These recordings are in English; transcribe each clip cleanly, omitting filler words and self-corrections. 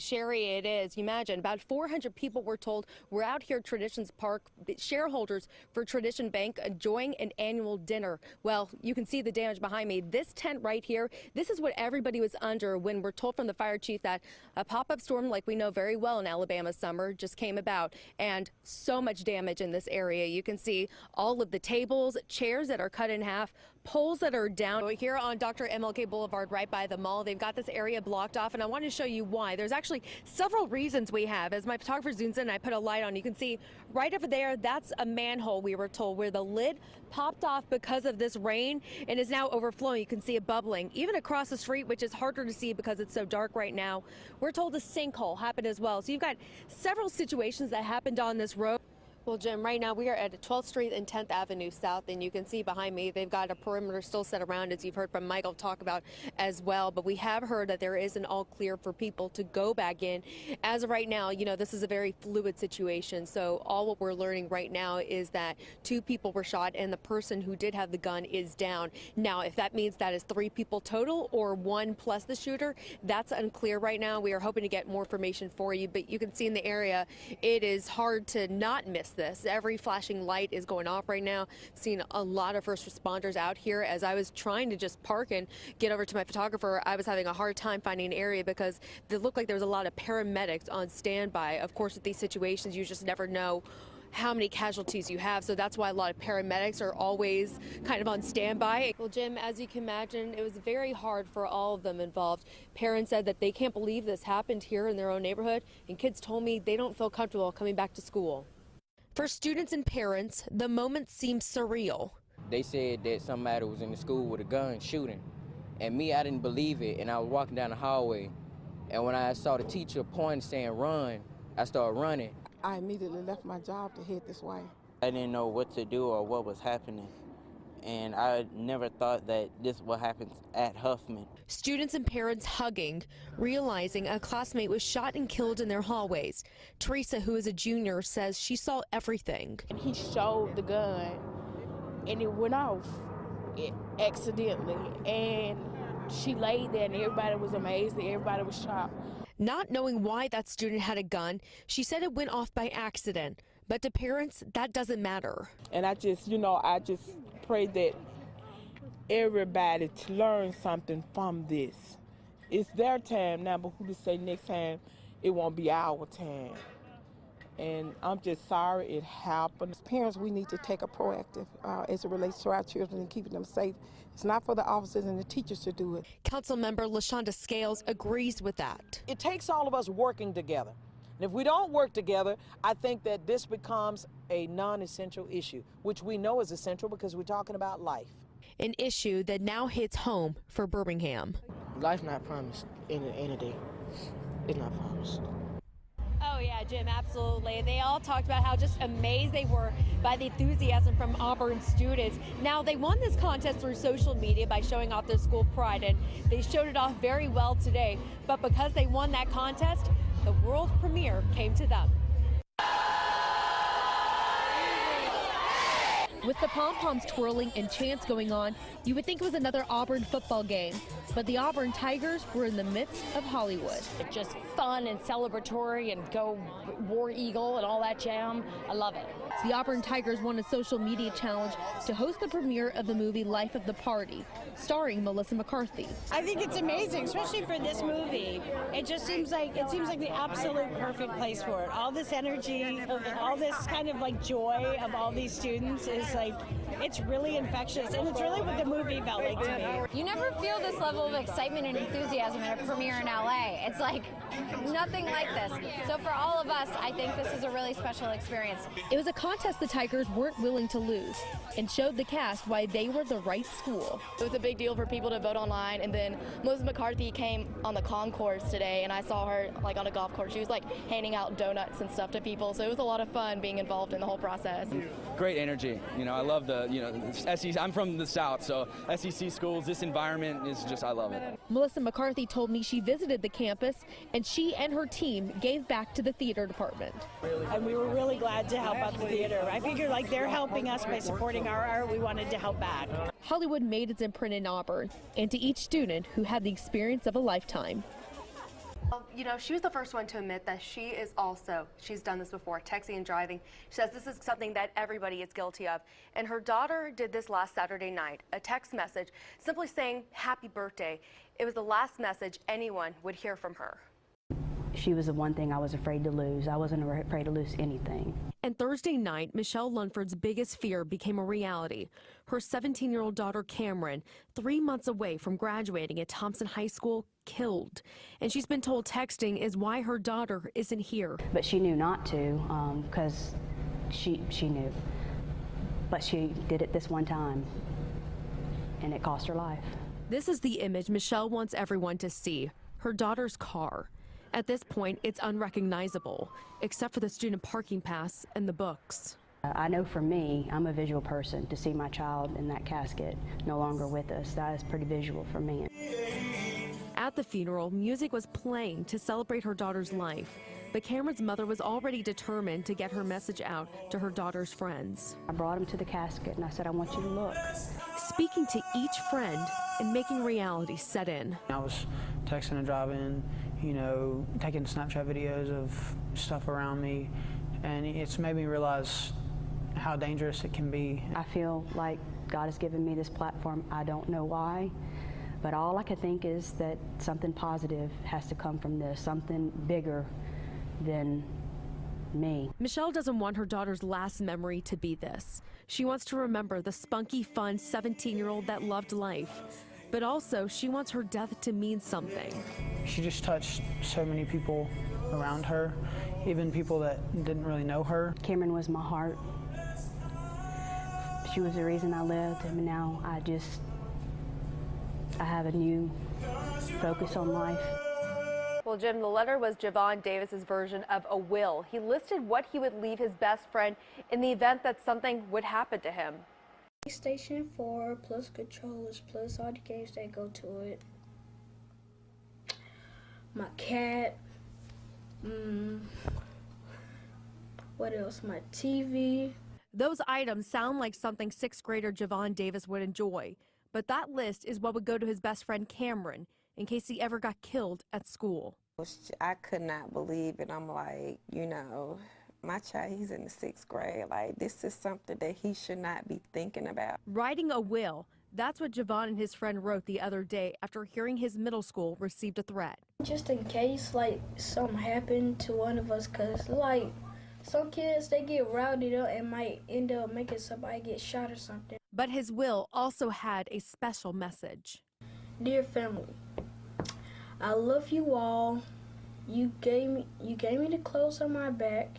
Sherry, it is. You imagine about 400 people were told we're out here at Traditions Park, shareholders for Tradition Bank enjoying an annual dinner. Well, you can see the damage behind me. This tent right here, this is what everybody was under when we're told from the fire chief that a pop-up storm like we know very well in Alabama summer just came about, and so much damage in this area. You can see all of the tables, chairs that are cut in half, poles that are down. We're here on Dr. MLK Boulevard right by the mall. They've got this area blocked off, and I want to show you why. There's actually several reasons we have. As my photographer zooms in, I put a light on. You can see right over there, that's a manhole, we were told, where the lid popped off because of this rain and is now overflowing. You can see it bubbling. Even across the street, which is harder to see because it's so dark right now, we're told a sinkhole happened as well. So you've got several situations that happened on this road. Well, Jim, right now we are at 12th Street and 10th Avenue South, and you can see behind me they've got a perimeter still set around, as you've heard from Michael talk about as well. But we have heard that there is an all clear for people to go back in. As of right now, you know, this is a very fluid situation. So all what we're learning right now is that 2 people were shot and the person who did have the gun is down. Now, if that means that is 3 people total or 1 plus the shooter, that's unclear right now. We are hoping to get more information for you, but you can see in the area it is hard to not miss this. Every flashing light is going off right now. Seen a lot of first responders out here. As I was trying to just park and get over to my photographer, I was having a hard time finding an area because it looked like there was a lot of paramedics on standby. Of course, with these situations, you just never know how many casualties you have, so that's why a lot of paramedics are always kind of on standby. Well, Jim, as you can imagine, it was very hard for all of them involved. Parents said that they can't believe this happened here in their own neighborhood, and kids told me they don't feel comfortable coming back to school. For students and parents, the moment seems surreal. They said that somebody was in the school with a gun shooting. And me, I didn't believe it, and I was walking down the hallway. And when I saw the teacher point saying run, I started running. I immediately left my job to head this way. I didn't know what to do or what was happening. And I never thought that this would happen at Huffman. Students and parents hugging, realizing a classmate was shot and killed in their hallways. Teresa, who is a junior, says she saw everything. And he showed the gun, and it went off accidentally. And she laid there, and everybody was amazed that everybody was shocked. Not knowing why that student had a gun, she said it went off by accident. But to parents, that doesn't matter. And I just pray that everybody to learn something from this. It's their time now, but who to say next time it won't be our time. And I'm just sorry it happened. As parents, we need to take a proactive as it relates to our children and keeping them safe. It's not for the officers and the teachers to do it. Councilmember LaShonda Scales agrees with that. It takes all of us working together. And if we don't work together, I think that this becomes a non-essential issue, which we know is essential because we're talking about life. An issue that now hits home for Birmingham. Life's not promised in a day. It's not promised. Oh yeah, Jim, absolutely. They all talked about how just amazed they were by the enthusiasm from Auburn students. Now, they won this contest through social media by showing off their school pride, and they showed it off very well today. But because they won that contest, the world premiere came to them. With the pom-poms twirling and chants going on, you would think it was another Auburn football game. But the Auburn Tigers were in the midst of Hollywood. It's just fun and celebratory and go War Eagle and all that jam. I love it. The Auburn Tigers won a social media challenge to host the premiere of the movie Life of the Party, starring Melissa McCarthy. I think it's amazing, especially for this movie. It seems like the absolute perfect place for it. All this energy, all this kind of like joy of all these students is like, it's really infectious, and it's really what the movie felt like to me. You never feel this level of excitement and enthusiasm at a premiere in LA. It's like nothing like this. So for all of us, I think this is a really special experience. It was a contest the Tigers weren't willing to lose and showed the cast why they were the right school. It was a big deal for people to vote online, and then Melissa McCarthy came on the concourse today, and I saw her like on a golf course. She was like handing out donuts and stuff to people, so it was a lot of fun being involved in the whole process. Great energy. You know, I love the, SEC. I'm from the South, so SEC schools, this environment is just, I love it. Melissa McCarthy told me she visited the campus, and she and her team gave back to the theater department. And we were really glad to help out the theater. I figured like they're helping us by supporting our art, we wanted to help back. Hollywood made its imprint in Auburn, and to each student who had the experience of a lifetime. You know, she was the first one to admit that she's done this before, texting and driving. She says this is something that everybody is guilty of. And her daughter did this last Saturday night, a text message simply saying happy birthday. It was the last message anyone would hear from her. She was the one thing I was afraid to lose. I wasn't afraid to lose anything. And Thursday night, Michelle Lunford's biggest fear became a reality. Her 17-year-old daughter, Cameron, 3 months away from graduating at Thompson High School, killed. And she's been told texting is why her daughter isn't here. But she knew not to because she knew. But she did it this one time, and it cost her life. This is the image Michelle wants everyone to see, her daughter's car. At this point, it's unrecognizable, except for the student parking pass and the books. I know for me, I'm a visual person. To see my child in that casket, no longer with us, that is pretty visual for me. At the funeral, music was playing to celebrate her daughter's life, but Cameron's mother was already determined to get her message out to her daughter's friends. I brought him to the casket and I said, I want you to look. Speaking to each friend and making reality set in. I was texting and driving, you know, taking Snapchat videos of stuff around me, and it's made me realize how dangerous it can be. I feel like God has given me this platform. I don't know why, but all I can think is that something positive has to come from this, something bigger than me. Michelle doesn't want her daughter's last memory to be this. She wants to remember the spunky, fun 17-year-old that loved life. But also, she wants her death to mean something. She just touched so many people around her, even people that didn't really know her. Cameron was my heart. She was the reason I lived, and now I have a new focus on life. Well, Jim, the letter was Javon Davis's version of a will. He listed what he would leave his best friend in the event that something would happen to him. PlayStation 4 plus controllers plus all the games that go to it. My cat. What else? My TV. Those items sound like something sixth grader Javon Davis would enjoy, but that list is what would go to his best friend Cameron in case he ever got killed at school. I could not believe it. I'm like, you know, my child, he's in the 6th grade. Like, this is something that he should not be thinking about. Writing a will, that's what Javon and his friend wrote the other day after hearing his middle school received a threat. Just in case, like, something happened to one of us, because, like, some kids, they get rowdied up and might end up making somebody get shot or something. But his will also had a special message. Dear family, I love you all. You gave me the clothes on my back,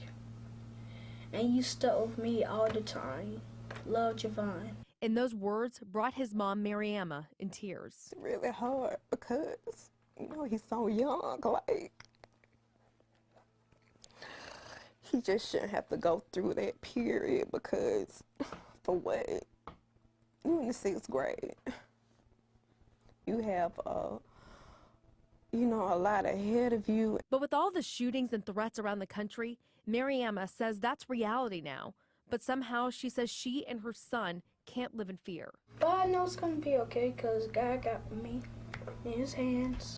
and you stuck with me all the time. Love, Javon. And those words brought his mom, Mariama, in tears. It's really hard because, you know, he's so young. Like, he just shouldn't have to go through that period because, for what? You in the 6th grade. You have you know, a lot ahead of you. But with all the shootings and threats around the country, Mariama says that's reality now. But somehow she says she and her son can't live in fear. But I know it's going to be okay because God got me in his hands.